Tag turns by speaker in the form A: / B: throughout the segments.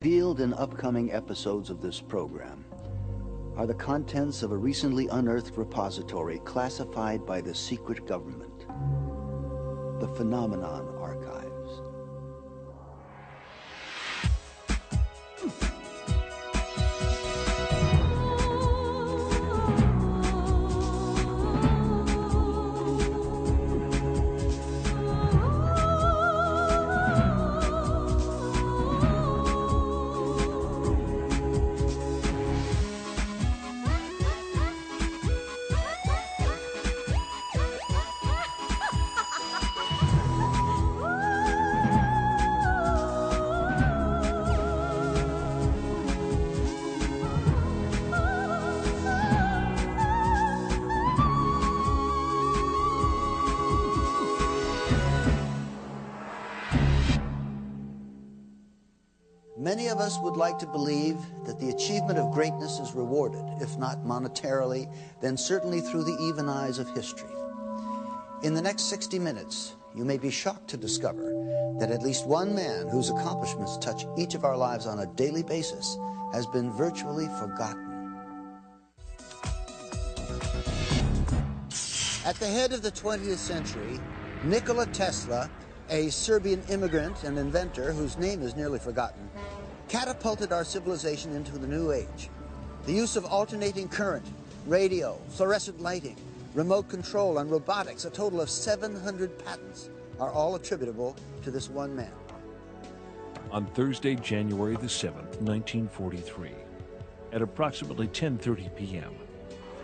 A: Revealed in upcoming episodes of this program are the contents of a recently unearthed repository classified by the secret government, the Phenomenon Archives. Many of us would like to believe that the achievement of greatness is rewarded, if not monetarily, then certainly through the even eyes of history. In the next 60 minutes, you may be shocked to discover that at least one man whose accomplishments touch each of our lives on a daily basis has been virtually forgotten. At the head of the 20th century, Nikola Tesla, a Serbian immigrant and inventor whose name is nearly forgotten, catapulted our civilization into the new age. The use of alternating current, radio, fluorescent lighting, remote control, and robotics, a total of 700 patents, are all attributable to this one man.
B: On Thursday, January the 7th, 1943, at approximately 10:30 p.m.,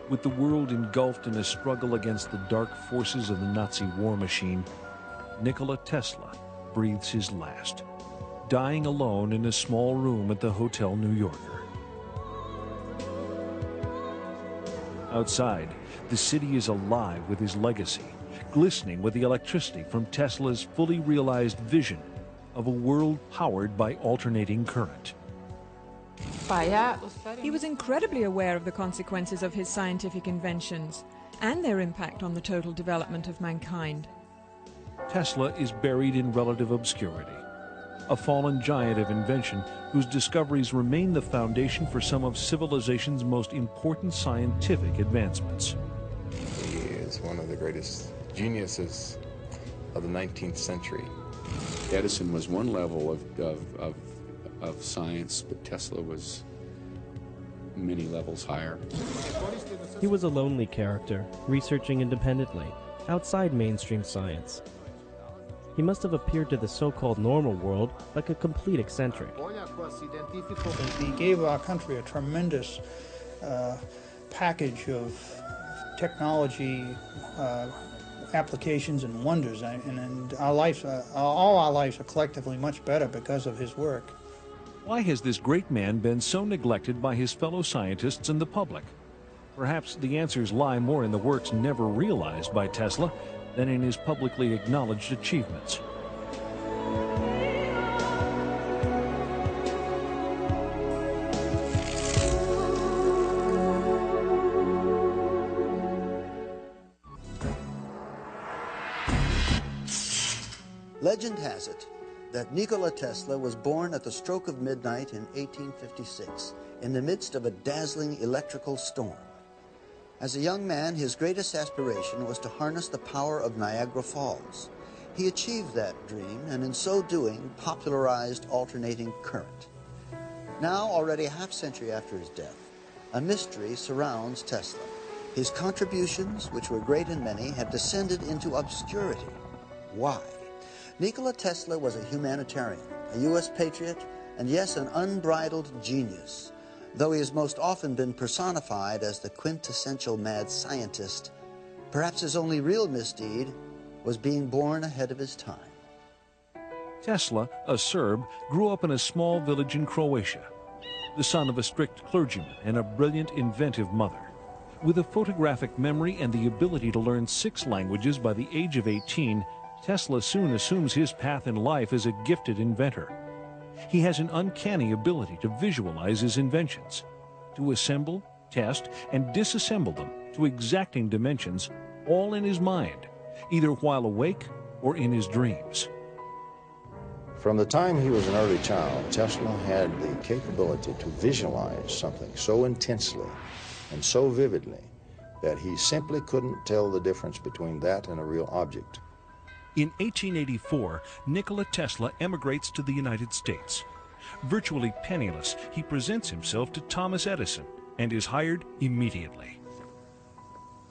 B: with the world engulfed in a struggle against the dark forces of the Nazi war machine, Nikola Tesla breathes his last, dying alone in a small room at the Hotel New Yorker. Outside, the city is alive with his legacy, glistening with the electricity from Tesla's fully realized vision of a world powered by alternating current.
C: He was incredibly aware of the consequences of his scientific inventions and their impact on the total development of mankind.
B: Tesla is buried in relative obscurity, a fallen giant of invention whose discoveries remain the foundation for some of civilization's most important scientific advancements.
D: He is one of the greatest geniuses of the 19th century.
E: Edison was one level of science, but Tesla was many levels higher.
F: He was a lonely character, researching independently, outside mainstream science. He must have appeared to the so-called normal world like a complete eccentric.
G: He gave our country a tremendous package of technology, applications, and wonders, and our lives, all our lives are collectively much better because of his work.
B: Why has this great man been so neglected by his fellow scientists and the public? Perhaps the answers lie more in the works never realized by Tesla than in his publicly acknowledged achievements.
A: Legend has it that Nikola Tesla was born at the stroke of midnight in 1856 in the midst of a dazzling electrical storm. As a young man, his greatest aspiration was to harness the power of Niagara Falls. He achieved that dream, and in so doing, popularized alternating current. Now, already a half-century after his death, a mystery surrounds Tesla. His contributions, which were great and many, have descended into obscurity. Why? Nikola Tesla was a humanitarian, a U.S. patriot, and yes, an unbridled genius. Though he has most often been personified as the quintessential mad scientist, perhaps his only real misdeed was being born ahead of his time.
B: Tesla, a Serb, grew up in a small village in Croatia, the son of a strict clergyman and a brilliant, inventive mother. With a photographic memory and the ability to learn 6 languages by the age of 18, Tesla soon assumes his path in life as a gifted inventor. He has an uncanny ability to visualize his inventions, to assemble, test, and disassemble them to exacting dimensions, all in his mind, either while awake or in his dreams.
H: From the time he was an early child, Tesla had the capability to visualize something so intensely and so vividly that he simply couldn't tell the difference between that and a real object.
B: In 1884, Nikola Tesla emigrates to the United States. Virtually penniless, he presents himself to Thomas Edison and is hired immediately.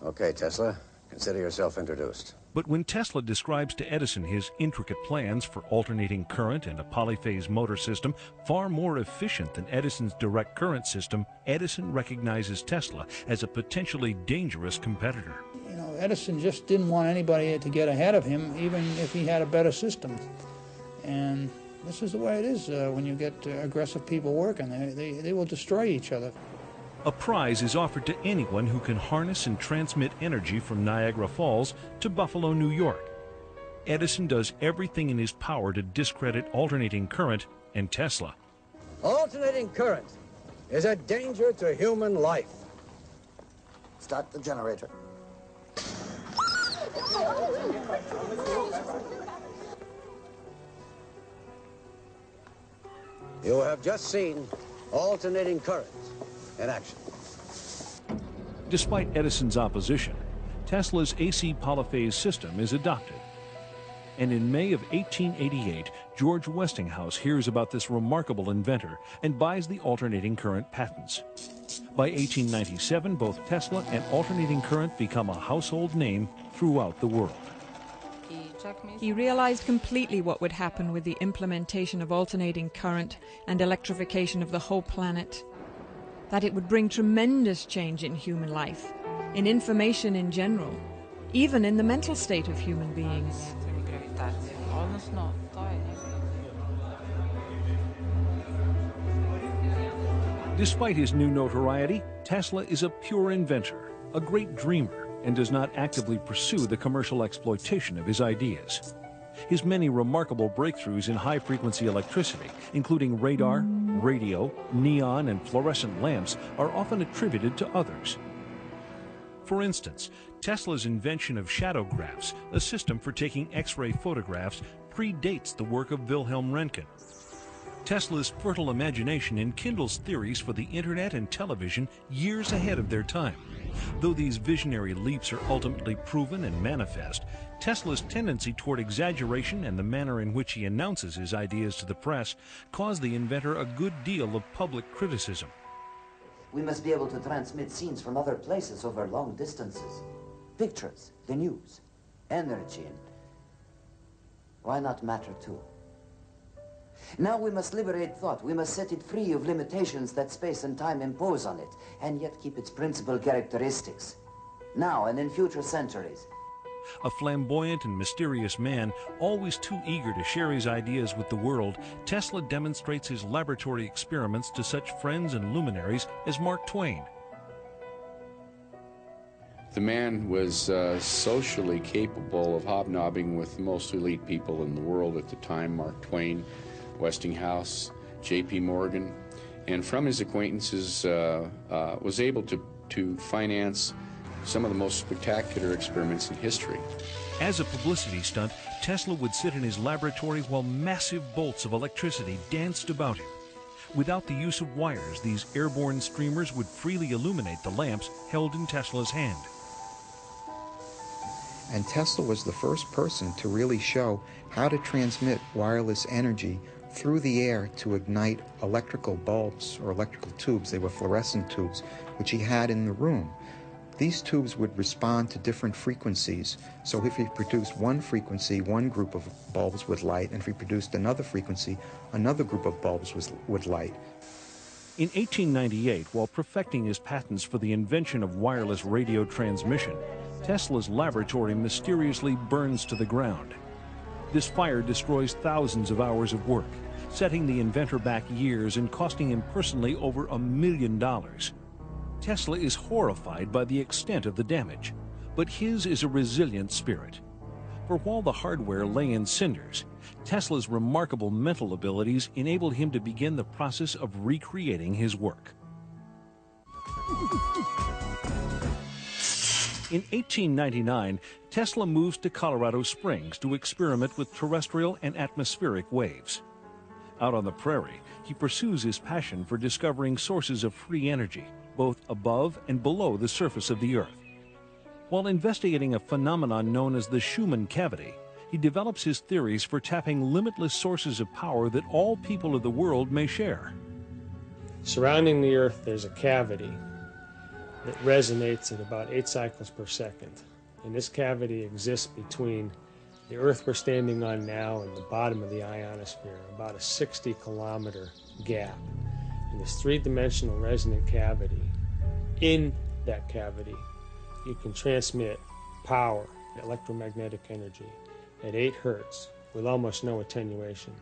I: Okay, Tesla, consider yourself introduced.
B: But when Tesla describes to Edison his intricate plans for alternating current and a polyphase motor system far more efficient than Edison's direct current system, Edison recognizes Tesla as a potentially dangerous competitor.
G: You know, Edison just didn't want anybody to get ahead of him, even if he had a better system. And this is the way it is when you get aggressive people working. They will destroy each other.
B: A prize is offered to anyone who can harness and transmit energy from Niagara Falls to Buffalo, New York. Edison does everything in his power to discredit alternating current and Tesla.
I: Alternating current is a danger to human life.
A: Start the generator.
I: You have just seen alternating current in action.
B: Despite Edison's opposition, Tesla's AC polyphase system is adopted. And in May of 1888, George Westinghouse hears about this remarkable inventor and buys the alternating current patents. By 1897, both Tesla and alternating current become a household name throughout the world.
C: He realized completely what would happen with the implementation of alternating current and electrification of the whole planet. That it would bring tremendous change in human life, in information in general, even in the mental state of human beings.
B: Despite his new notoriety, Tesla is a pure inventor, a great dreamer, and does not actively pursue the commercial exploitation of his ideas. His many remarkable breakthroughs in high-frequency electricity, including radar, radio, neon, and fluorescent lamps, are often attributed to others. For instance, Tesla's invention of shadowgraphs, a system for taking X-ray photographs, predates the work of Wilhelm Röntgen. Tesla's fertile imagination enkindles theories for the internet and television years ahead of their time. Though these visionary leaps are ultimately proven and manifest, Tesla's tendency toward exaggeration and the manner in which he announces his ideas to the press cause the inventor a good deal of public criticism.
J: We must be able to transmit scenes from other places over long distances. Pictures, the news, energy, and why not matter too? Now we must liberate thought. We must set it free of limitations that space and time impose on it, and yet keep its principal characteristics, now and in future centuries.
B: A flamboyant and mysterious man, always too eager to share his ideas with the world, Tesla demonstrates his laboratory experiments to such friends and luminaries as Mark Twain.
E: The man was socially capable of hobnobbing with the most elite people in the world at the time, Mark Twain, Westinghouse, J.P. Morgan, and from his acquaintances was able to finance some of the most spectacular experiments in history.
B: As a publicity stunt, Tesla would sit in his laboratory while massive bolts of electricity danced about him. Without the use of wires, these airborne streamers would freely illuminate the lamps held in Tesla's hand.
K: And Tesla was the first person to really show how to transmit wireless energy through the air to ignite electrical bulbs or electrical tubes. They were fluorescent tubes, which he had in the room. These tubes would respond to different frequencies. So if he produced one frequency, one group of bulbs would light, and if he produced another frequency, another group of bulbs would light.
B: In 1898, while perfecting his patents for the invention of wireless radio transmission, Tesla's laboratory mysteriously burns to the ground. This fire destroys thousands of hours of work, setting the inventor back years and costing him personally over $1 million. Tesla is horrified by the extent of the damage, but his is a resilient spirit. For while the hardware lay in cinders, Tesla's remarkable mental abilities enabled him to begin the process of recreating his work. In 1899, Tesla moves to Colorado Springs to experiment with terrestrial and atmospheric waves. Out on the prairie, he pursues his passion for discovering sources of free energy, both above and below the surface of the Earth. While investigating a phenomenon known as the Schumann cavity, he develops his theories for tapping limitless sources of power that all people of the world may share.
L: Surrounding the Earth, there's a cavity that resonates at about 8 cycles per second. And this cavity exists between the Earth we're standing on now and the bottom of the ionosphere, about a 60-kilometer gap. In this three-dimensional resonant cavity, in that cavity, you can transmit power, electromagnetic energy, at 8 hertz with almost no attenuation.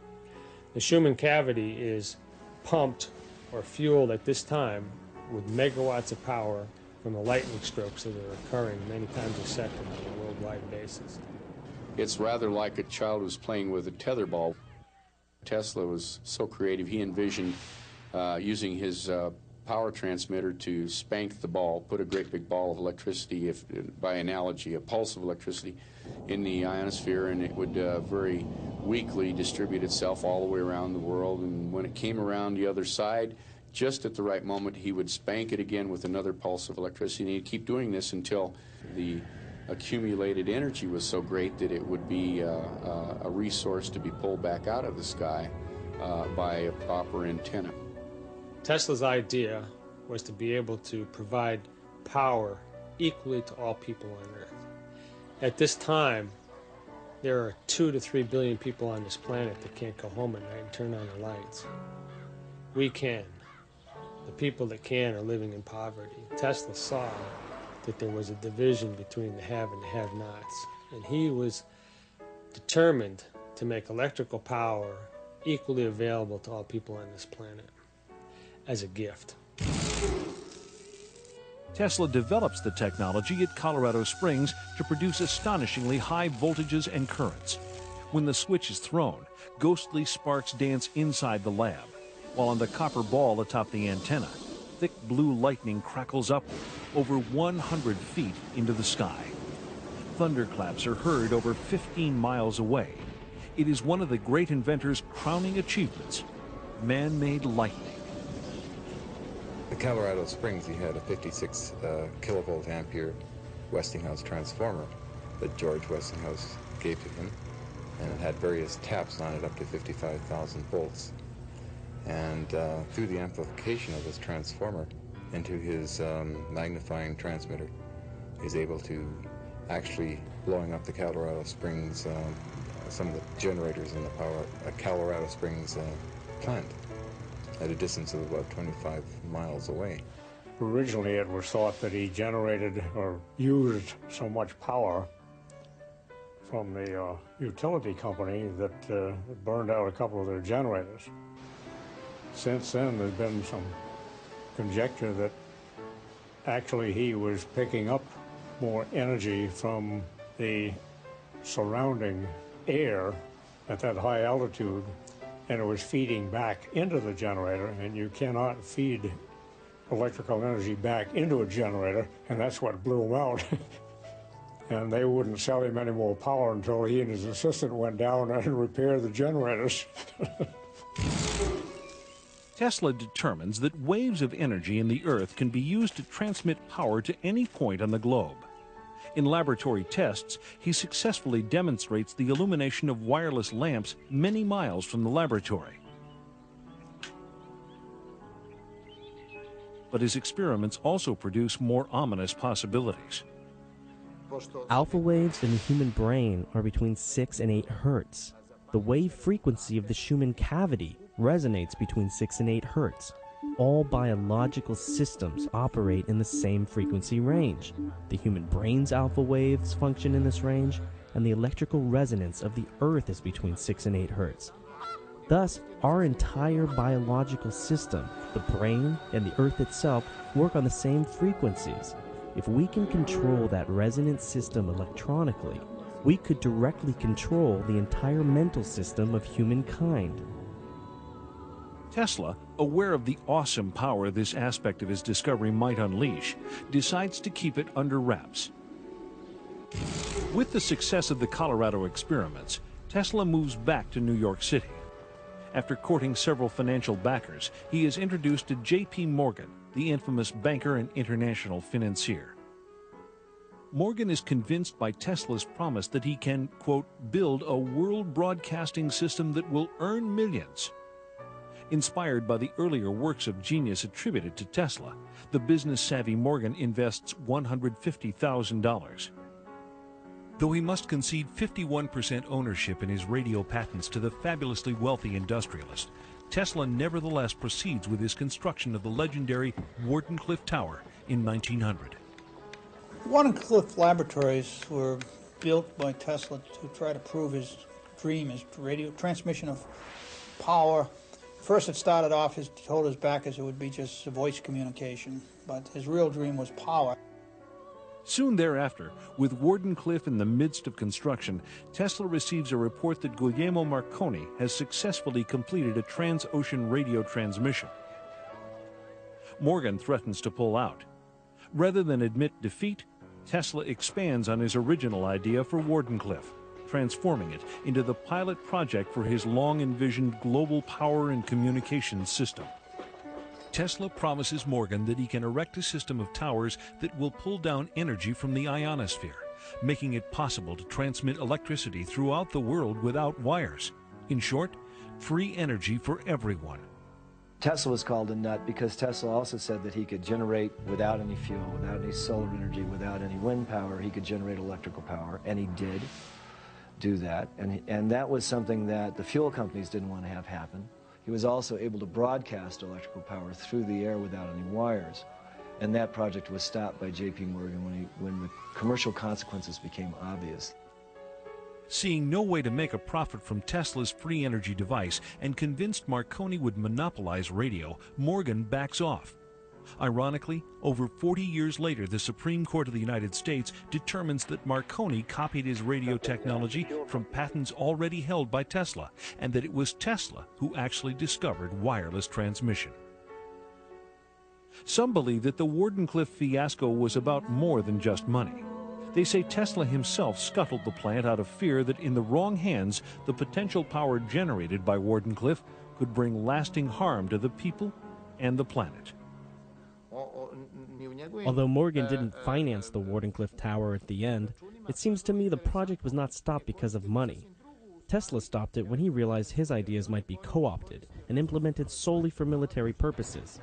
L: The Schumann cavity is pumped or fueled at this time with megawatts of power from the lightning strokes that are occurring many times a second on a worldwide basis.
E: It's rather like a child who's playing with a tetherball. Tesla was so creative, he envisioned using his power transmitter to spank the ball, put a great big ball of electricity, by analogy, a pulse of electricity, in the ionosphere, and it would very weakly distribute itself all the way around the world. And when it came around the other side, just at the right moment, he would spank it again with another pulse of electricity, and he'd keep doing this until the accumulated energy was so great that it would be a resource to be pulled back out of the sky by a proper antenna.
L: Tesla's idea was to be able to provide power equally to all people on Earth. At this time, there are 2 to 3 billion people on this planet that can't go home at night and turn on the lights. We can. The people that can are living in poverty. Tesla saw that there was a division between the have and the have-nots, and he was determined to make electrical power equally available to all people on this planet as a gift.
B: Tesla develops the technology at Colorado Springs to produce astonishingly high voltages and currents. When the switch is thrown, ghostly sparks dance inside the lab, while on the copper ball atop the antenna, thick blue lightning crackles upward over 100 feet into the sky. Thunderclaps are heard over 15 miles away. It is one of the great inventor's crowning achievements, man-made lightning.
D: At Colorado Springs, he had a 56 kilovolt ampere Westinghouse transformer that George Westinghouse gave to him, and it had various taps on it up to 55,000 volts. And through the amplification of this transformer into his magnifying transmitter, he's able to actually blowing up the Colorado Springs, some of the generators in the Colorado Springs plant at a distance of about 25 miles away.
M: Originally, it was thought that he generated or used so much power from the utility company that it burned out a couple of their generators. Since then, there's been some conjecture that actually he was picking up more energy from the surrounding air at that high altitude, and it was feeding back into the generator, and you cannot feed electrical energy back into a generator, and that's what blew him out. And they wouldn't sell him any more power until he and his assistant went down and repaired the generators.
B: Tesla determines that waves of energy in the Earth can be used to transmit power to any point on the globe. In laboratory tests, he successfully demonstrates the illumination of wireless lamps many miles from the laboratory. But his experiments also produce more ominous possibilities.
F: Alpha waves in the human brain are between 6 and 8 hertz. The wave frequency of the Schumann cavity resonates between 6 and 8 hertz. All biological systems operate in the same frequency range. The human brain's alpha waves function in this range, and the electrical resonance of the Earth is between 6 and 8 hertz. Thus, our entire biological system, the brain and the Earth itself, work on the same frequencies. If we can control that resonant system electronically, we could directly control the entire mental system of humankind.
B: Tesla, aware of the awesome power this aspect of his discovery might unleash, decides to keep it under wraps. With the success of the Colorado experiments, Tesla moves back to New York City. After courting several financial backers, he is introduced to J.P. Morgan, the infamous banker and international financier. Morgan is convinced by Tesla's promise that he can, quote, build a world broadcasting system that will earn millions. Inspired by the earlier works of genius attributed to Tesla, the business-savvy Morgan invests $150,000. Though he must concede 51% ownership in his radio patents to the fabulously wealthy industrialist, Tesla nevertheless proceeds with his construction of the legendary Wardenclyffe Tower in 1900.
G: Wardenclyffe laboratories were built by Tesla to try to prove his dream, his radio transmission of power. First it started off, he told his backers it would be just voice communication, but his real dream was power.
B: Soon thereafter, with Wardenclyffe in the midst of construction, Tesla receives a report that Guglielmo Marconi has successfully completed a trans-ocean radio transmission. Morgan threatens to pull out. Rather than admit defeat, Tesla expands on his original idea for Wardenclyffe, transforming it into the pilot project for his long-envisioned global power and communications system. Tesla promises Morgan that he can erect a system of towers that will pull down energy from the ionosphere, making it possible to transmit electricity throughout the world without wires. In short, free energy for everyone.
N: Tesla was called a nut because Tesla also said that he could generate without any fuel, without any solar energy, without any wind power, he could generate electrical power, and he did do that. And that was something that the fuel companies didn't want to have happen. He was also able to broadcast electrical power through the air without any wires. And that project was stopped by J.P. Morgan when the commercial consequences became obvious.
B: Seeing no way to make a profit from Tesla's free energy device and convinced Marconi would monopolize radio, Morgan backs off. Ironically, over 40 years later, the Supreme Court of the United States determines that Marconi copied his radio technology from patents already held by Tesla, and that it was Tesla who actually discovered wireless transmission. Some believe that the Wardenclyffe fiasco was about more than just money. They say Tesla himself scuttled the plant out of fear that in the wrong hands, the potential power generated by Wardenclyffe could bring lasting harm to the people and the planet.
F: Although Morgan didn't finance the Wardenclyffe Tower at the end, it seems to me the project was not stopped because of money. Tesla stopped it when he realized his ideas might be co-opted and implemented solely for military purposes.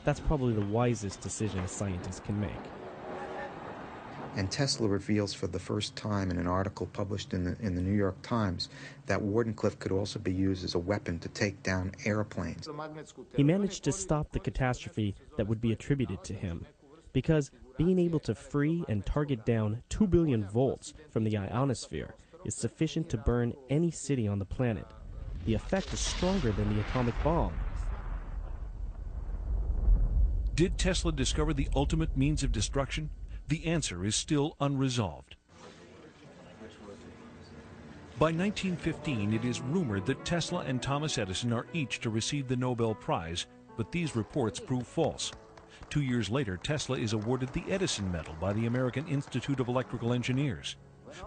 F: That's probably the wisest decision a scientist can make.
K: And Tesla reveals for the first time in an article published in the New York Times that Wardenclyffe could also be used as a weapon to take down airplanes.
F: He managed to stop the catastrophe that would be attributed to him, because being able to free and target down 2 billion volts from the ionosphere is sufficient to burn any city on the planet. The effect is stronger than the atomic bomb.
B: Did Tesla discover the ultimate means of destruction? The answer is still unresolved. By 1915, it is rumored that Tesla and Thomas Edison are each to receive the Nobel Prize, but these reports prove false. 2 years later, Tesla is awarded the Edison Medal by the American Institute of Electrical Engineers.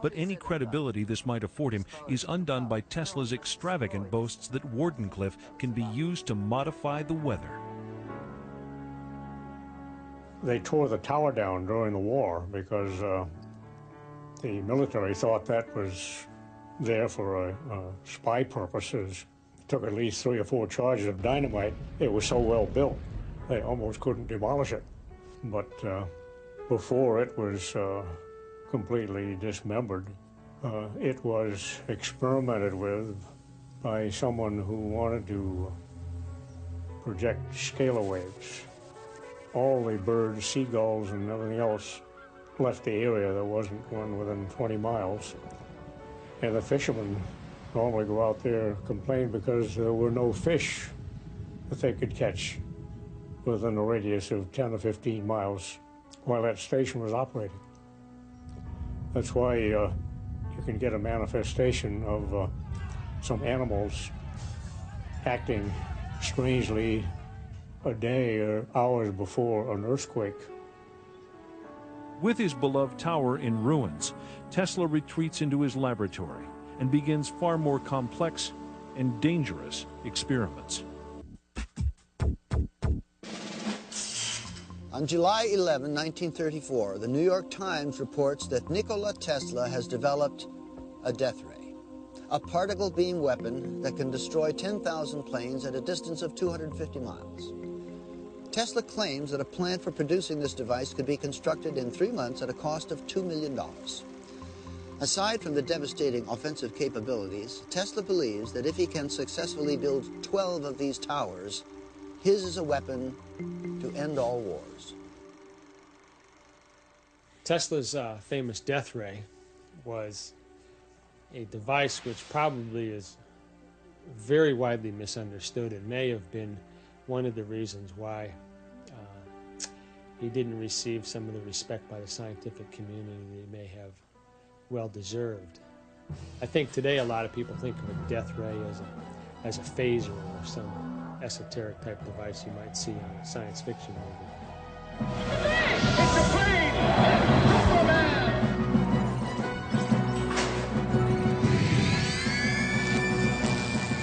B: But any credibility this might afford him is undone by Tesla's extravagant boasts that Wardenclyffe can be used to modify the weather.
M: They tore the tower down during the war because the military thought that was there for spy purposes. It took at least 3 or 4 charges of dynamite. It was so well built, they almost couldn't demolish it. But before it was completely dismembered, it was experimented with by someone who wanted to project scalar waves. All the birds, seagulls, and everything else left the area. There wasn't one within 20 miles. And the fishermen normally go out there and complain because there were no fish that they could catch within a radius of 10 or 15 miles while that station was operating. That's why you can get a manifestation of some animals acting strangely a day or hours before an earthquake.
B: With his beloved tower in ruins, Tesla retreats into his laboratory and begins far more complex and dangerous experiments.
A: On July 11, 1934, the New York Times reports that Nikola Tesla has developed a death ray, a particle beam weapon that can destroy 10,000 planes at a distance of 250 miles. Tesla claims that a plant for producing this device could be constructed in 3 months at a cost of $2 million. Aside from the devastating offensive capabilities, Tesla believes that if he can successfully build 12 of these towers, his is a weapon to end all wars.
L: Tesla's famous death ray was a device which probably is very widely misunderstood and may have been one of the reasons why he didn't receive some of the respect by the scientific community that he may have well deserved. I think today a lot of people think of a death ray as a phaser or some esoteric type device you might see on a science fiction movie.
O: It's a plane!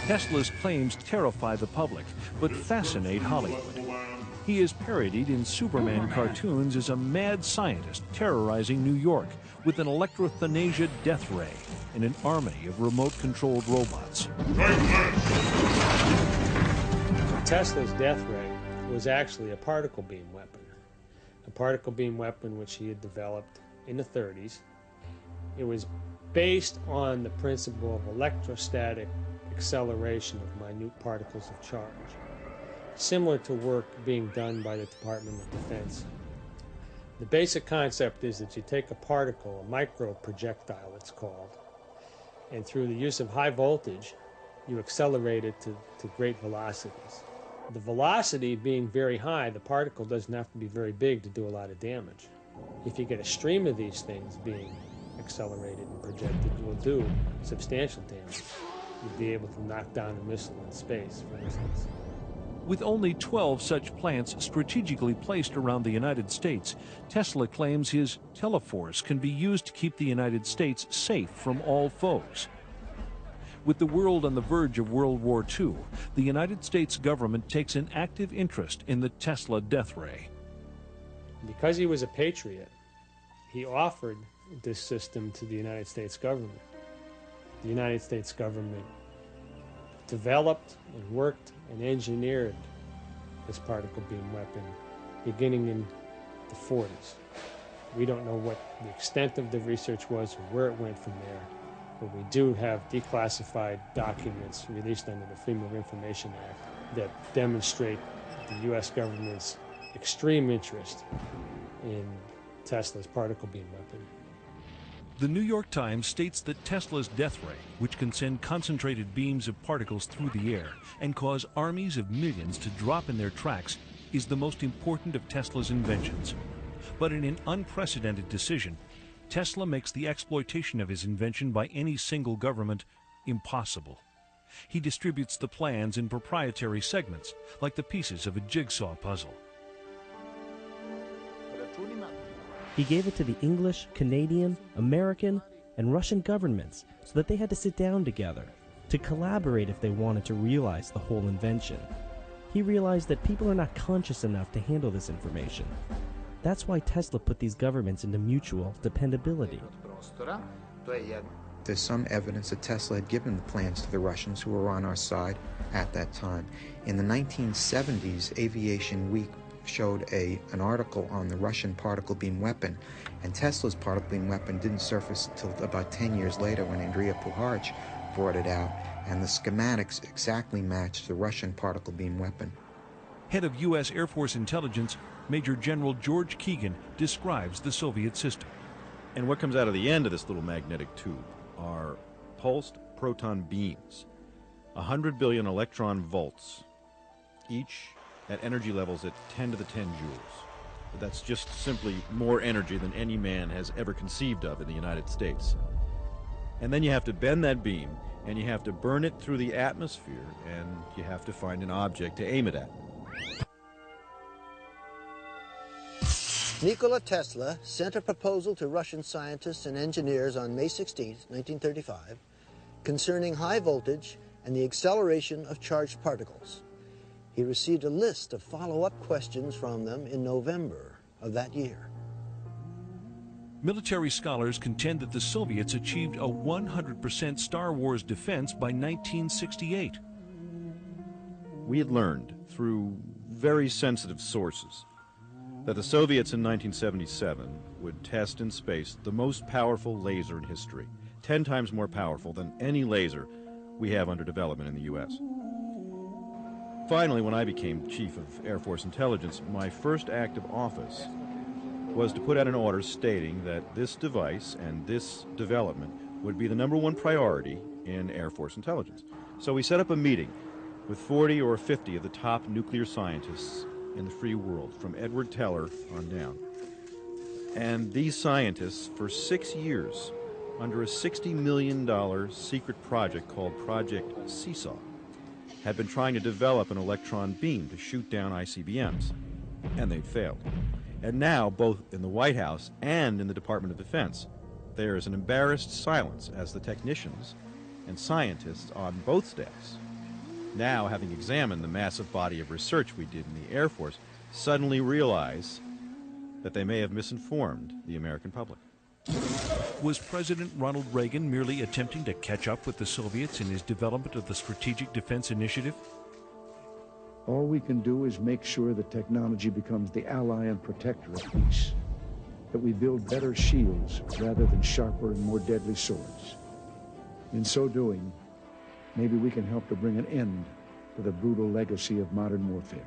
B: Tesla's claims terrify the public, but fascinate Hollywood. He is parodied in Superman cartoons as a mad scientist terrorizing New York with an electrothanasia death ray and an army of remote-controlled robots.
L: Tesla's death ray was actually a particle beam weapon. A particle beam weapon which he had developed in the 30s. It was based on the principle of electrostatic acceleration of minute particles of charge, similar to work being done by the Department of Defense. The basic concept is that you take a particle, a micro projectile it's called, and through the use of high voltage, you accelerate it to great velocities. The velocity being very high, the particle doesn't have to be very big to do a lot of damage. If you get a stream of these things being accelerated and projected, you will do substantial damage. You'll be able to knock down a missile in space, for instance.
B: With only 12 such plants strategically placed around the United States, Tesla claims his teleforce can be used to keep the United States safe from all foes. With the world on the verge of World War II, the United States government takes an active interest in the Tesla death ray.
L: Because he was a patriot, he offered this system to the United States government. The United States government developed and worked and engineered this particle beam weapon beginning in the 40s. We don't know what the extent of the research was or where it went from there, but we do have declassified documents released under the Freedom of Information Act that demonstrate the U.S. government's extreme interest in Tesla's particle beam weapon.
B: The New York Times states that Tesla's death ray, which can send concentrated beams of particles through the air and cause armies of millions to drop in their tracks, is the most important of Tesla's inventions. But in an unprecedented decision, Tesla makes the exploitation of his invention by any single government impossible. He distributes the plans in proprietary segments, like the pieces of a jigsaw puzzle.
F: He gave it to the English, Canadian, American, and Russian governments so that they had to sit down together, to collaborate if they wanted to realize the whole invention. He realized that people are not conscious enough to handle this information. That's why Tesla put these governments into mutual dependability.
K: There's some evidence that Tesla had given the plans to the Russians who were on our side at that time. In the 1970s, Aviation Week showed an article on the Russian particle beam weapon, and Tesla's particle beam weapon didn't surface until about 10 years later when Andrei Puharich brought it out, and the schematics exactly matched the Russian particle beam weapon.
B: Head of U.S. Air Force Intelligence, Major General George Keegan, describes the Soviet system.
P: And what comes out of the end of this little magnetic tube are pulsed proton beams, 100 billion electron volts, each at energy levels at 10 to the 10 joules. But that's just simply more energy than any man has ever conceived of in the United States. And then you have to bend that beam, and you have to burn it through the atmosphere, and you have to find an object to aim it at.
A: Nikola Tesla sent a proposal to Russian scientists and engineers on May 16, 1935, concerning high voltage and the acceleration of charged particles. He received a list of follow-up questions from them in November of that year.
B: Military scholars contend that the Soviets achieved a 100% Star Wars defense by 1968.
P: We had learned through very sensitive sources that the Soviets in 1977 would test in space the most powerful laser in history, 10 times more powerful than any laser we have under development in the U.S. Finally, when I became Chief of Air Force Intelligence, my first act of office was to put out an order stating that this device and this development would be the #1 priority in Air Force Intelligence. So we set up a meeting with 40 or 50 of the top nuclear scientists in the free world, from Edward Teller on down. And these scientists, for 6 years, under a $60 million secret project called Project Seesaw, had been trying to develop an electron beam to shoot down ICBMs, and they'd failed. And now, both in the White House and in the Department of Defense, there is an embarrassed silence as the technicians and scientists on both staffs, now having examined the massive body of research we did in the Air Force, suddenly realize that they may have misinformed the American public.
B: Was President Ronald Reagan merely attempting to catch up with the Soviets in his development of the Strategic Defense Initiative?
Q: All we can do is make sure that technology becomes the ally and protector of peace, that we build better shields rather than sharper and more deadly swords. In so doing, maybe we can help to bring an end to the brutal legacy of modern warfare.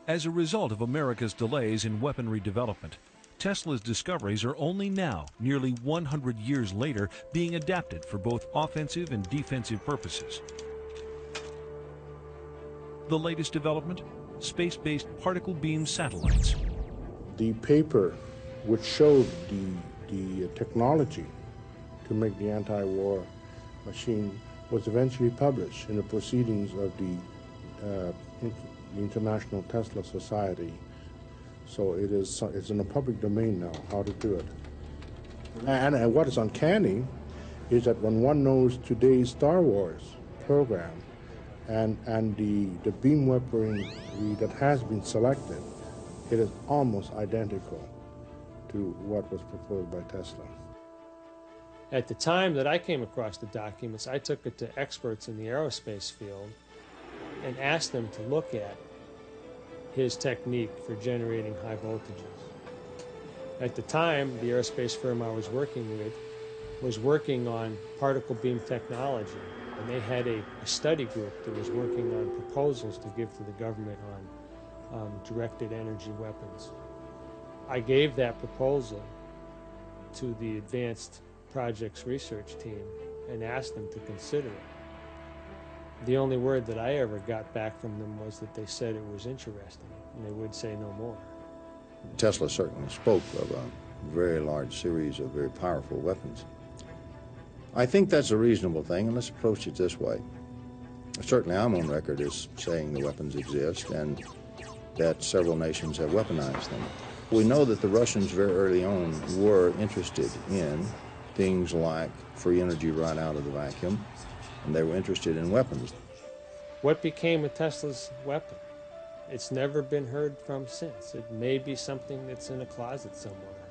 B: As a result of America's delays in weaponry development, Tesla's discoveries are only now, nearly 100 years later, being adapted for both offensive and defensive purposes. The latest development? Space-based particle beam satellites.
R: The paper which showed the technology to make the anti-war machine was eventually published in the proceedings of the International Tesla Society. So it's in the public domain now, how to do it. And what is uncanny is that when one knows today's Star Wars program and the beam weaponry that has been selected, it is almost identical to what was proposed by Tesla.
L: At the time that I came across the documents, I took it to experts in the aerospace field and asked them to look at his technique for generating high voltages. At the time, the aerospace firm I was working with was working on particle beam technology, and they had a study group that was working on proposals to give to the government on directed energy weapons. I gave that proposal to the advanced projects research team and asked them to consider it. The only word that I ever got back from them was that they said it was interesting, and they would say no more.
H: Tesla certainly spoke of a very large series of very powerful weapons. I think that's a reasonable thing, and let's approach it this way. Certainly I'm on record as saying the weapons exist and that several nations have weaponized them. We know that the Russians very early on were interested in things like free energy right out of the vacuum, and they were interested in weapons.
L: What became of Tesla's weapon? It's never been heard from since. It may be something that's in a closet somewhere.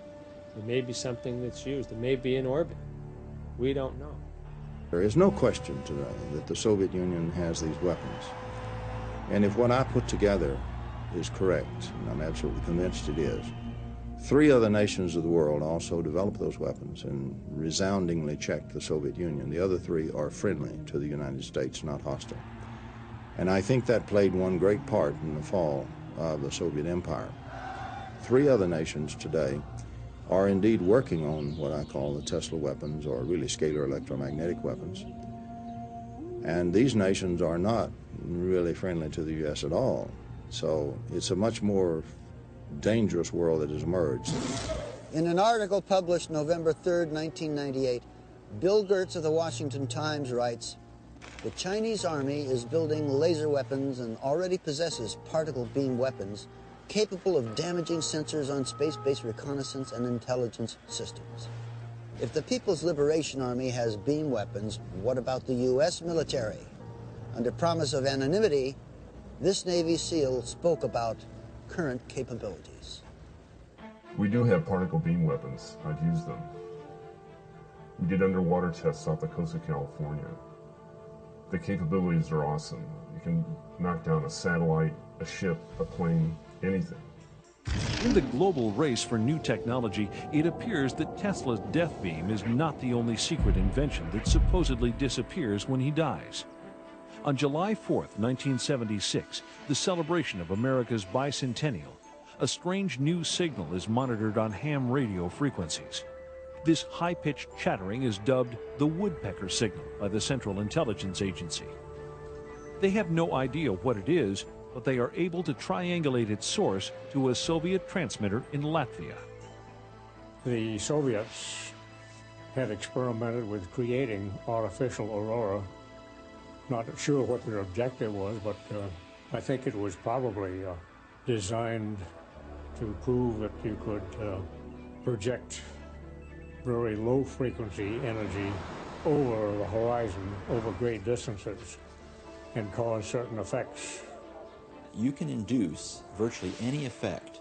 L: It may be something that's used. It may be in orbit. We don't know.
H: There is no question today that the Soviet Union has these weapons. And if what I put together is correct, and I'm absolutely convinced it is, 3 other nations of the world also developed those weapons and resoundingly checked the Soviet Union. The other 3 are friendly to the United States, not hostile. And I think that played one great part in the fall of the Soviet Empire. 3 other nations today are indeed working on what I call the Tesla weapons, or really scalar electromagnetic weapons. And these nations are not really friendly to the U.S. at all. So it's a much more dangerous world that has emerged.
A: In an article published November 3rd, 1998, Bill Gertz of the Washington Times writes, "The Chinese army is building laser weapons and already possesses particle beam weapons capable of damaging sensors on space-based reconnaissance and intelligence systems. If the People's Liberation Army has beam weapons, what about the U.S. military? Under promise of anonymity, this Navy SEAL spoke about current capabilities.
S: We do have particle beam weapons. I've used them. We did underwater tests off the coast of California. The capabilities are awesome. You can knock down a satellite, a ship, a plane, anything.
B: In the global race for new technology, it appears that Tesla's death beam is not the only secret invention that supposedly disappears when he dies. On July 4th, 1976, the celebration of America's bicentennial, a strange new signal is monitored on ham radio frequencies. This high-pitched chattering is dubbed the woodpecker signal by the Central Intelligence Agency. They have no idea what it is, but they are able to triangulate its source to a Soviet transmitter in Latvia.
M: The Soviets had experimented with creating artificial aurora. Not sure what their objective was, but I think it was probably designed to prove that you could project very low frequency energy over the horizon, over great distances, and cause certain effects.
T: You can induce virtually any effect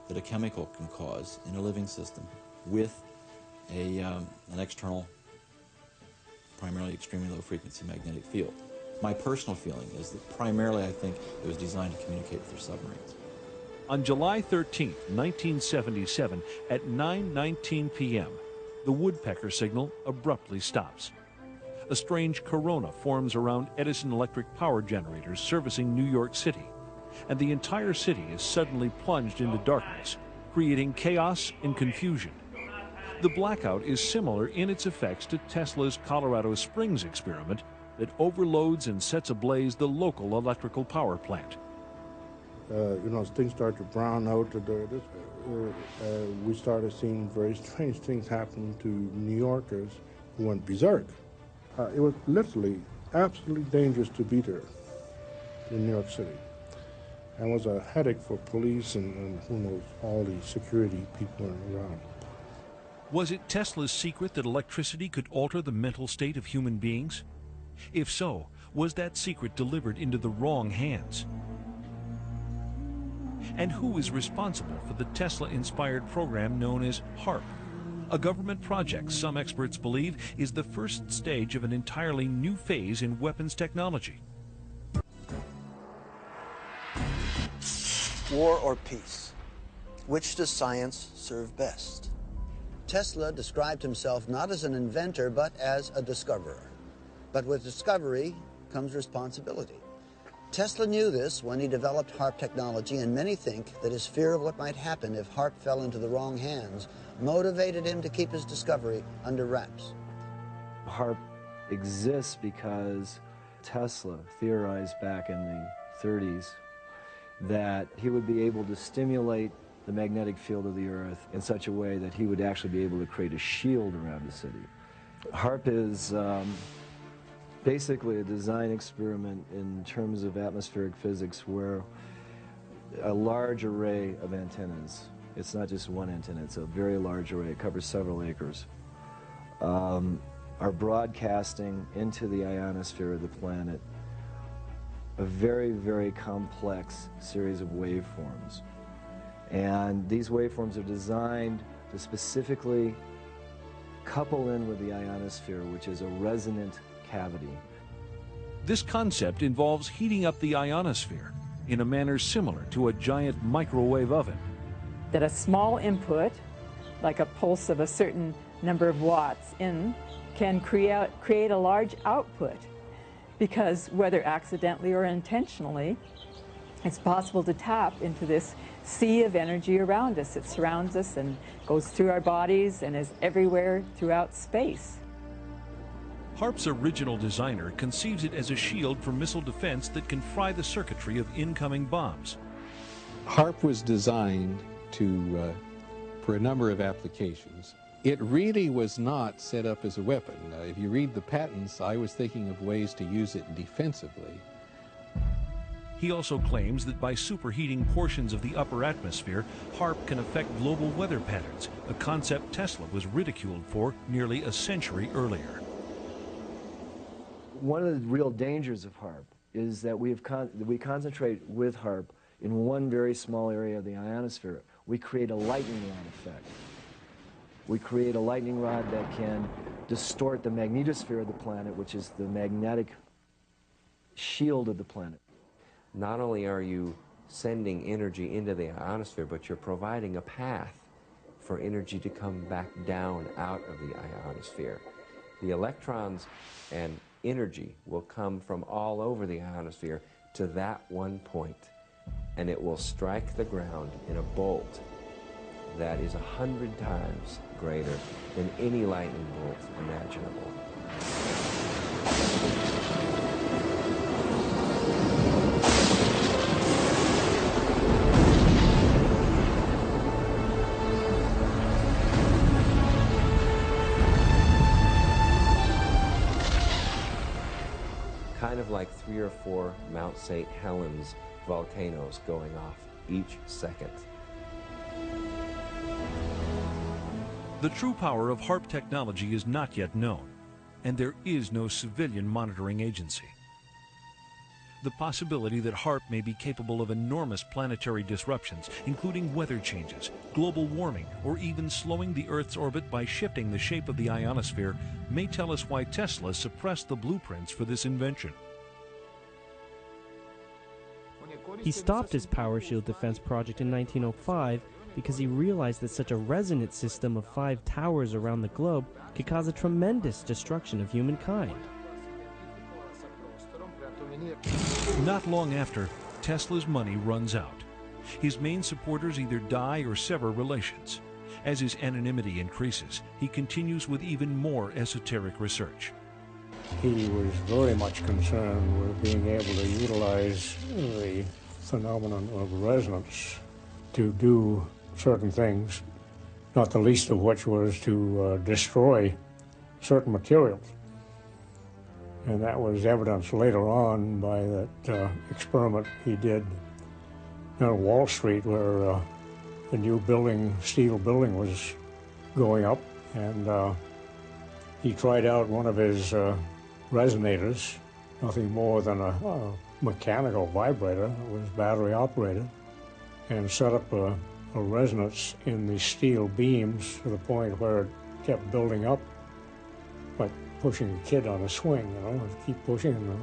T: that a chemical can cause in a living system with an external, primarily extremely low frequency magnetic field. My personal feeling is that primarily I think it was designed to communicate with their submarines.
B: On July 13, 1977, at 9:19 p.m., the woodpecker signal abruptly stops. A strange corona forms around Edison electric power generators servicing New York City, and the entire city is suddenly plunged into darkness, creating chaos and confusion. The blackout is similar in its effects to Tesla's Colorado Springs experiment that overloads and sets ablaze the local electrical power plant.
R: Things started to brown out. We started seeing very strange things happen to New Yorkers who went berserk. It was literally absolutely dangerous to be there in New York City. And it was a headache for police and who knows, all the security people around.
B: Was it Tesla's secret that electricity could alter the mental state of human beings? If so, was that secret delivered into the wrong hands? And who is responsible for the Tesla-inspired program known as HARP, a government project some experts believe is the first stage of an entirely new phase in weapons technology?
A: War or peace? Which does science serve best? Tesla described himself not as an inventor, but as a discoverer. But with discovery comes responsibility. Tesla knew this when he developed HARP technology, and many think that his fear of what might happen if HARP fell into the wrong hands motivated him to keep his discovery under wraps.
N: HARP exists because Tesla theorized back in the 30s that he would be able to stimulate the magnetic field of the Earth in such a way that he would actually be able to create a shield around the city. HARP is basically a design experiment in terms of atmospheric physics where a large array of antennas, it's not just one antenna, it's a very large array, it covers several acres, are broadcasting into the ionosphere of the planet a very, very complex series of waveforms. And these waveforms are designed to specifically couple in with the ionosphere, which is a resonant cavity.
B: This concept involves heating up the ionosphere in a manner similar to a giant microwave oven.
U: That a small input, like a pulse of a certain number of watts in, can create a large output, because whether accidentally or intentionally, it's possible to tap into this sea of energy around us. It surrounds us and goes through our bodies and is everywhere throughout space.
B: HARP's original designer conceives it as a shield for missile defense that can fry the circuitry of incoming bombs.
V: HARP was designed for a number of applications. It really was not set up as a weapon. If you read the patents, I was thinking of ways to use it defensively.
B: He also claims that by superheating portions of the upper atmosphere, HAARP can affect global weather patterns, a concept Tesla was ridiculed for nearly a century earlier.
N: One of the real dangers of HAARP is that we concentrate with HAARP in one very small area of the ionosphere. We create a lightning rod effect. We create a lightning rod that can distort the magnetosphere of the planet, which is the magnetic shield of the planet.
C: Not only are you sending energy into the ionosphere, but you're providing a path for energy to come back down out of the ionosphere. The electrons and energy will come from all over the ionosphere to that one point, and it will strike the ground in a bolt that is 100 times greater than any lightning bolt imaginable. Kind of like 3 or 4 Mount St. Helens volcanoes going off each second.
B: The true power of HAARP technology is not yet known, and there is no civilian monitoring agency. The possibility that HAARP may be capable of enormous planetary disruptions, including weather changes, global warming, or even slowing the Earth's orbit by shifting the shape of the ionosphere, may tell us why Tesla suppressed the blueprints for this invention.
F: He stopped his power shield defense project in 1905 because he realized that such a resonant system of 5 towers around the globe could cause a tremendous destruction of humankind.
B: Not long after, Tesla's money runs out. His main supporters either die or sever relations. As his anonymity increases, he continues with even more esoteric research.
M: He was very much concerned with being able to utilize the phenomenon of resonance to do certain things, not the least of which was to destroy certain materials. And that was evidenced later on by that experiment he did on Wall Street, where the new building, steel building, was going up, and he tried out one of his resonators, nothing more than a mechanical vibrator. It was battery operated, and set up a resonance in the steel beams to the point where it kept building up, like pushing a kid on a swing, you know, keep pushing, and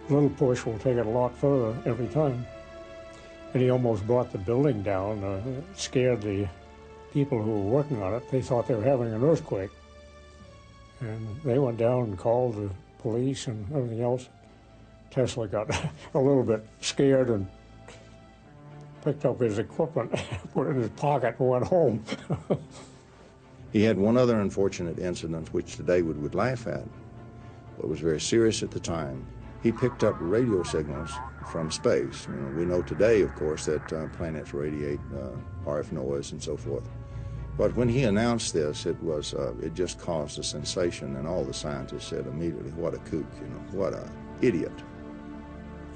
M: a little push will take it a lot further every time. And he almost brought the building down, it scared the people who were working on it. They thought they were having an earthquake. And they went down and called the police and everything else. Tesla got a little bit scared and picked up his equipment, put it in his pocket, and went home.
H: He had one other unfortunate incident, which today we would laugh at, but was very serious at the time. He picked up radio signals from space. You know, we know today, of course, that planets radiate RF noise and so forth. But when he announced this, it just caused a sensation, and all the scientists said immediately, "What a kook! You know, what a idiot!"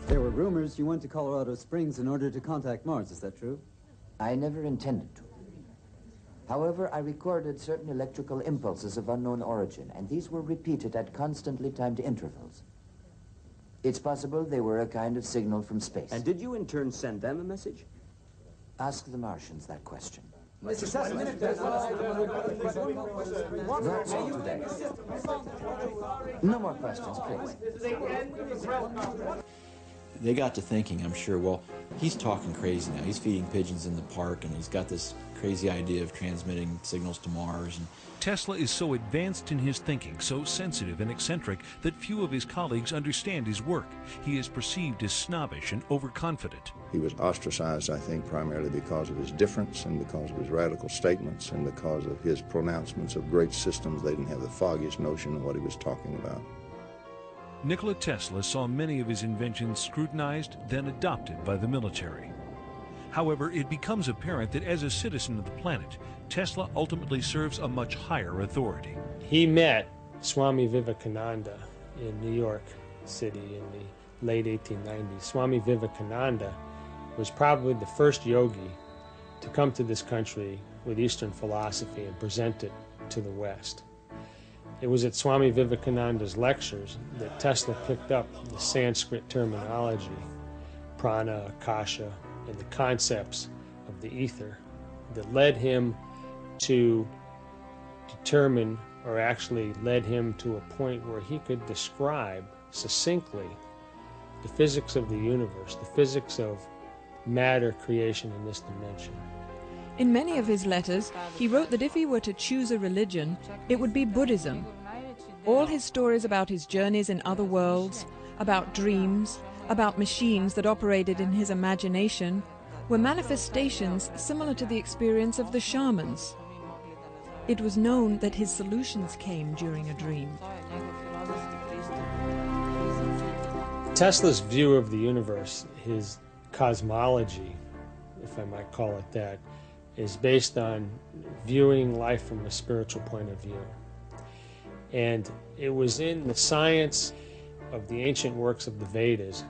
I: There were rumors you went to Colorado Springs in order to contact Mars. Is that true?
J: I never intended to. However, I recorded certain electrical impulses of unknown origin, and these were repeated at constantly timed intervals. It's possible they were a kind of signal from space.
I: And did you in turn send them a message?
J: Ask the Martians that question.
I: Mr.
J: That's all today. No more questions, please.
T: They got to thinking, I'm sure, well, he's talking crazy now. He's feeding pigeons in the park, and he's got this crazy idea of transmitting signals to Mars. And
B: Tesla is so advanced in his thinking, so sensitive and eccentric, that few of his colleagues understand his work. He is perceived as snobbish and overconfident.
H: He was ostracized, I think, primarily because of his difference and because of his radical statements and because of his pronouncements of great systems. They didn't have the foggiest notion of what he was talking about.
B: Nikola Tesla saw many of his inventions scrutinized, then adopted by the military. However, it becomes apparent that as a citizen of the planet, Tesla ultimately serves a much higher authority.
L: He met Swami Vivekananda in New York City in the late 1890s. Swami Vivekananda was probably the first yogi to come to this country with Eastern philosophy and present it to the West. It was at Swami Vivekananda's lectures that Tesla picked up the Sanskrit terminology, prana, akasha, and the concepts of the ether that led him to determine, or actually led him to a point where he could describe succinctly the physics of the universe, the physics of matter creation in this dimension.
D: In many of his letters, he wrote that if he were to choose a religion, it would be Buddhism. All his stories about his journeys in other worlds, about dreams, about machines that operated in his imagination, were manifestations similar to the experience of the shamans. It was known that his solutions came during a dream.
L: Tesla's view of the universe, his cosmology, if I might call it that, is based on viewing life from a spiritual point of view. And it was in the science of the ancient works of the Vedas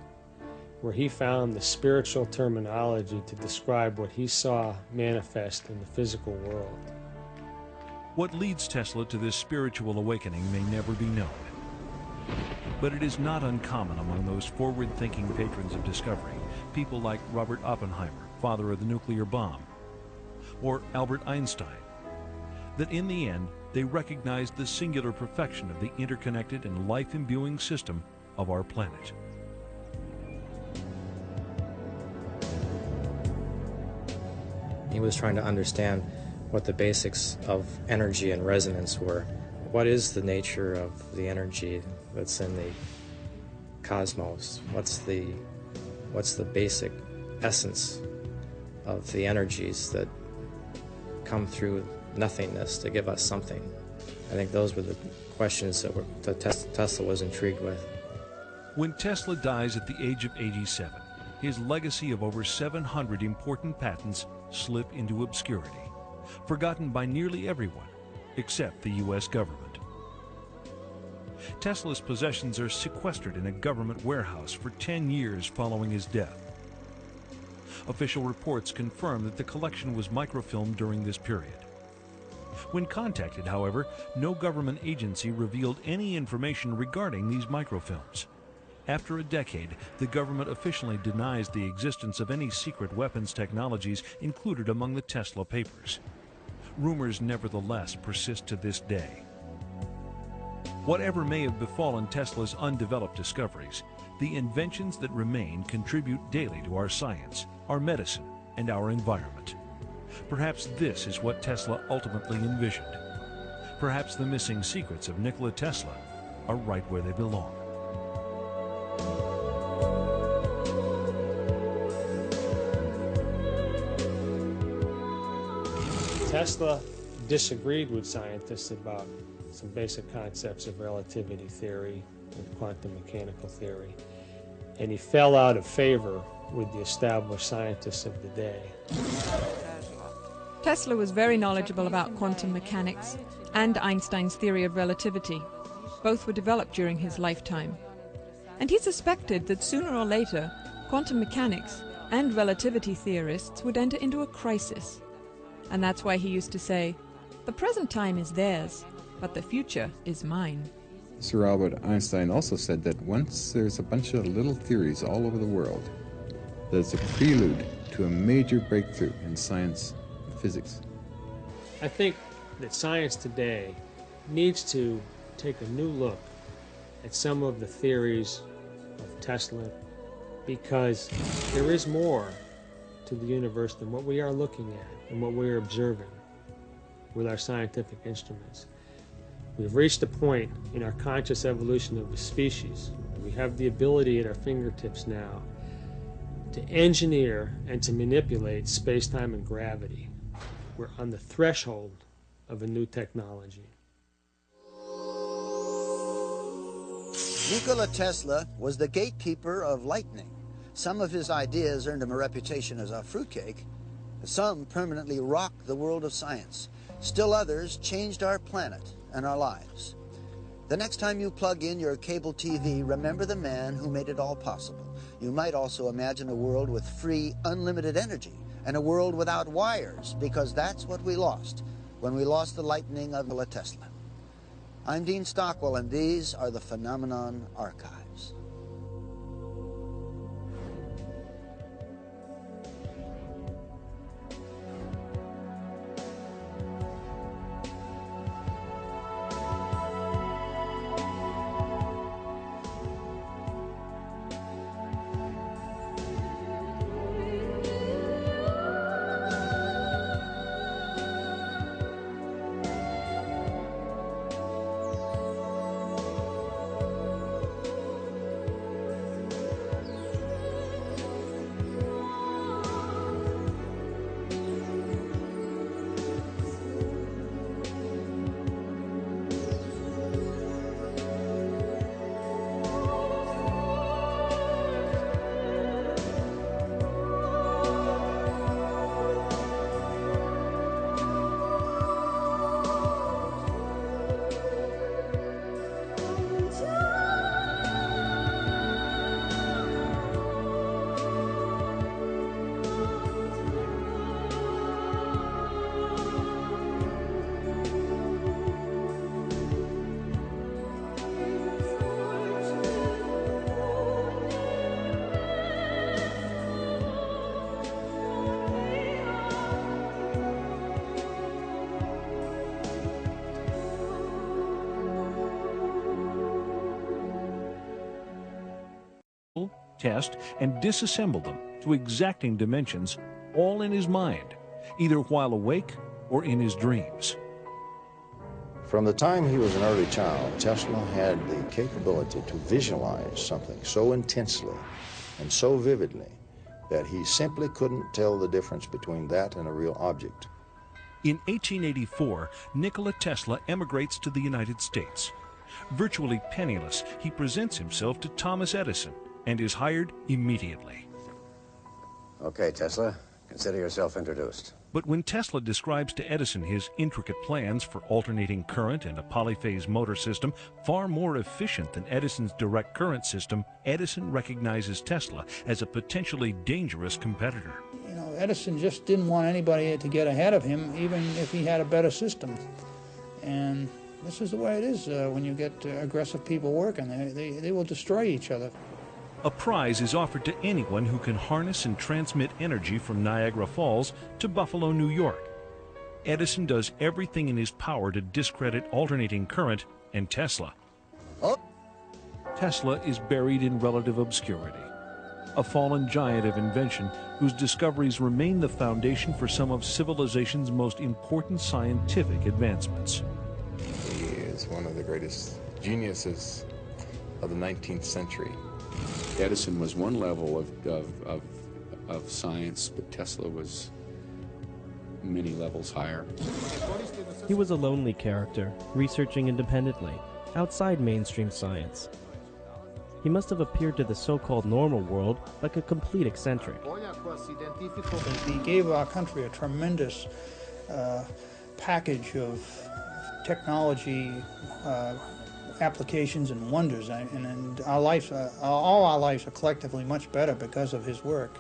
L: where he found the spiritual terminology to describe what he saw manifest in the physical world.
B: What leads Tesla to this spiritual awakening may never be known. But it is not uncommon among those forward-thinking patrons of discovery, people like Robert Oppenheimer, father of the nuclear bomb, or Albert Einstein, that in the end they recognized the singular perfection of the interconnected and life-imbuing system of our planet.
E: He was trying to understand what the basics of energy and resonance were. What is the nature of the energy that's in the cosmos? What's the basic essence of the energies that come through nothingness to give us something? I think those were the questions that Tesla was intrigued with.
B: When Tesla dies at the age of 87, his legacy of over 700 important patents slip into obscurity, forgotten by nearly everyone except the U.S. government. Tesla's possessions are sequestered in a government warehouse for 10 years following his death. Official reports confirm that the collection was microfilmed during this period. When contacted, however, no government agency revealed any information regarding these microfilms. After a decade, the government officially denies the existence of any secret weapons technologies included among the Tesla papers. Rumors nevertheless persist to this day. Whatever may have befallen Tesla's undeveloped discoveries, the inventions that remain contribute daily to our science, our medicine, and our environment. Perhaps this is what Tesla ultimately envisioned. Perhaps the missing secrets of Nikola Tesla are right where they belong.
L: Tesla disagreed with scientists about some basic concepts of relativity theory and quantum mechanical theory, and he fell out of favor with the established scientists of the day.
D: Tesla was very knowledgeable about quantum mechanics and Einstein's theory of relativity. Both were developed during his lifetime. And he suspected that sooner or later, quantum mechanics and relativity theorists would enter into a crisis. And that's why he used to say, "The present time is theirs, but the future is mine."
W: Sir Albert Einstein also said that once there's a bunch of little theories all over the world, that's a prelude to a major breakthrough in science and physics.
L: I think that science today needs to take a new look at some of the theories of Tesla, because there is more to the universe than what we are looking at and what we are observing with our scientific instruments. We've reached a point in our conscious evolution of the species. We have the ability at our fingertips now to engineer and to manipulate space-time and gravity. We're on the threshold of a new technology.
A: Nikola Tesla was the gatekeeper of lightning. Some of his ideas earned him a reputation as a fruitcake. Some permanently rocked the world of science. Still others changed our planet and our lives. The next time you plug in your cable TV, remember the man who made it all possible. You might also imagine a world with free, unlimited energy, and a world without wires, because that's what we lost when we lost the lightning of Nikola Tesla. I'm Dean Stockwell, and these are the Phenomenon Archives.
B: Test, and disassemble them to exacting dimensions, all in his mind, either while awake or in his dreams.
H: From the time he was an early child, Tesla had the capability to visualize something so intensely and so vividly that he simply couldn't tell the difference between that and a real object.
B: In 1884, Nikola Tesla emigrates to the United States. Virtually penniless, he presents himself to Thomas Edison and is hired immediately.
G: Okay, Tesla, consider yourself introduced.
B: But when Tesla describes to Edison his intricate plans for alternating current and a polyphase motor system far more efficient than Edison's direct current system, Edison recognizes Tesla as a potentially dangerous competitor.
K: You know, Edison just didn't want anybody to get ahead of him, even if he had a better system. And this is the way it is when you get aggressive people working. They will destroy each other.
B: A prize is offered to anyone who can harness and transmit energy from Niagara Falls to Buffalo, New York. Edison does everything in his power to discredit alternating current and Tesla. Tesla is buried in relative obscurity, a fallen giant of invention whose discoveries remain the foundation for some of civilization's most important scientific advancements.
W: He is one of the greatest geniuses of the 19th century. Edison was one level of science, but Tesla was many levels higher.
F: He was a lonely character, researching independently, outside mainstream science. He must have appeared to the so-called normal world like a complete eccentric.
K: He gave our country a tremendous package of technology, applications and wonders, and our lives, all our lives are collectively much better because of his work.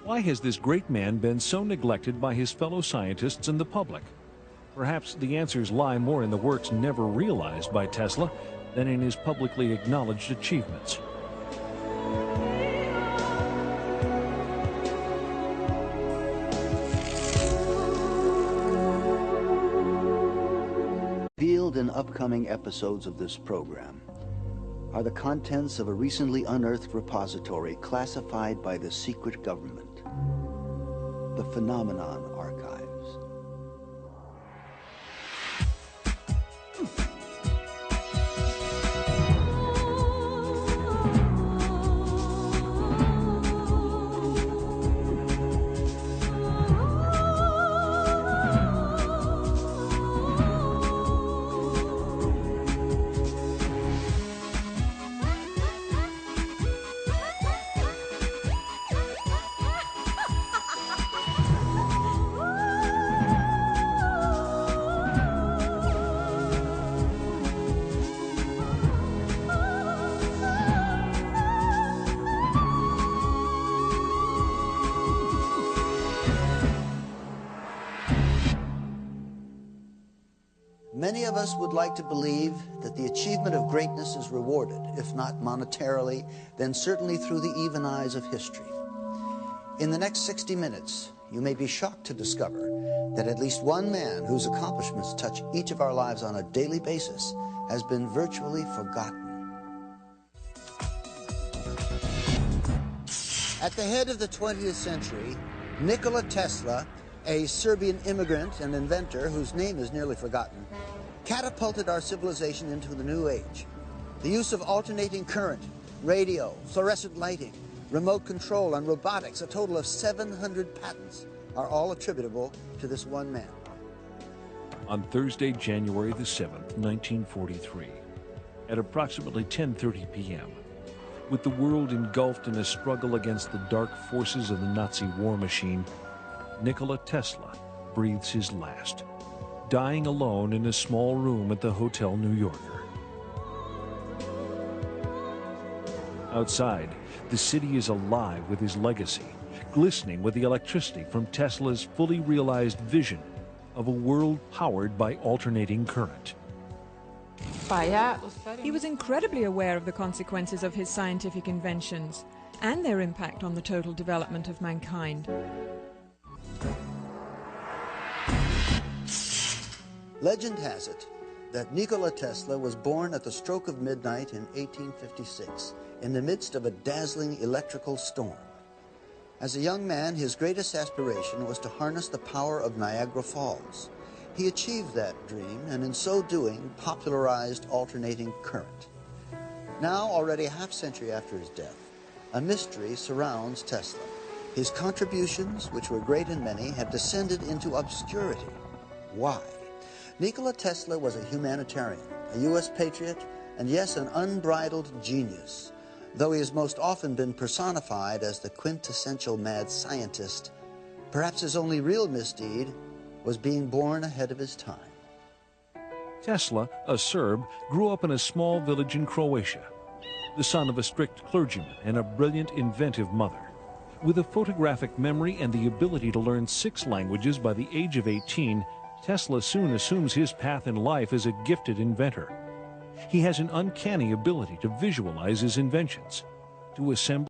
B: Why has this great man been so neglected by his fellow scientists and the public? Perhaps the answers lie more in the works never realized by Tesla than in his publicly acknowledged achievements.
A: Revealed in upcoming episodes of this program are the contents of a recently unearthed repository classified by the secret government, the Phenomenon Archives. Many of us would like to believe that the achievement of greatness is rewarded, if not monetarily, then certainly through the even eyes of history. In the next 60 minutes, you may be shocked to discover that at least one man whose accomplishments touch each of our lives on a daily basis has been virtually forgotten. At the head of the 20th century, Nikola Tesla, a Serbian immigrant and inventor whose name is nearly forgotten, catapulted our civilization into the new age. The use of alternating current, radio, fluorescent lighting, remote control, and robotics, a total of 700 patents, are all attributable to this one man.
B: On Thursday, January the 7th, 1943, at approximately 10:30 p.m., with the world engulfed in a struggle against the dark forces of the Nazi war machine, Nikola Tesla breathes his last, dying alone in a small room at the Hotel New Yorker. Outside, the city is alive with his legacy, glistening with the electricity from Tesla's fully realized vision of a world powered by alternating current.
D: He was incredibly aware of the consequences of his scientific inventions and their impact on the total development of mankind.
A: Legend has it that Nikola Tesla was born at the stroke of midnight in 1856 in the midst of a dazzling electrical storm. As a young man, his greatest aspiration was to harness the power of Niagara Falls. He achieved that dream, and in so doing, popularized alternating current. Now, already a half-century after his death, a mystery surrounds Tesla. His contributions, which were great and many, have descended into obscurity. Why? Nikola Tesla was a humanitarian, a U.S. patriot, and yes, an unbridled genius, though he has most often been personified as the quintessential mad scientist. Perhaps his only real misdeed was being born ahead of his time.
B: Tesla, a Serb, grew up in a small village in Croatia, the son of a strict clergyman and a brilliant, inventive mother. With a photographic memory and the ability to learn 6 languages by the age of 18, Tesla soon assumes his path in life as a gifted inventor. He has an uncanny ability to visualize his inventions, to assemble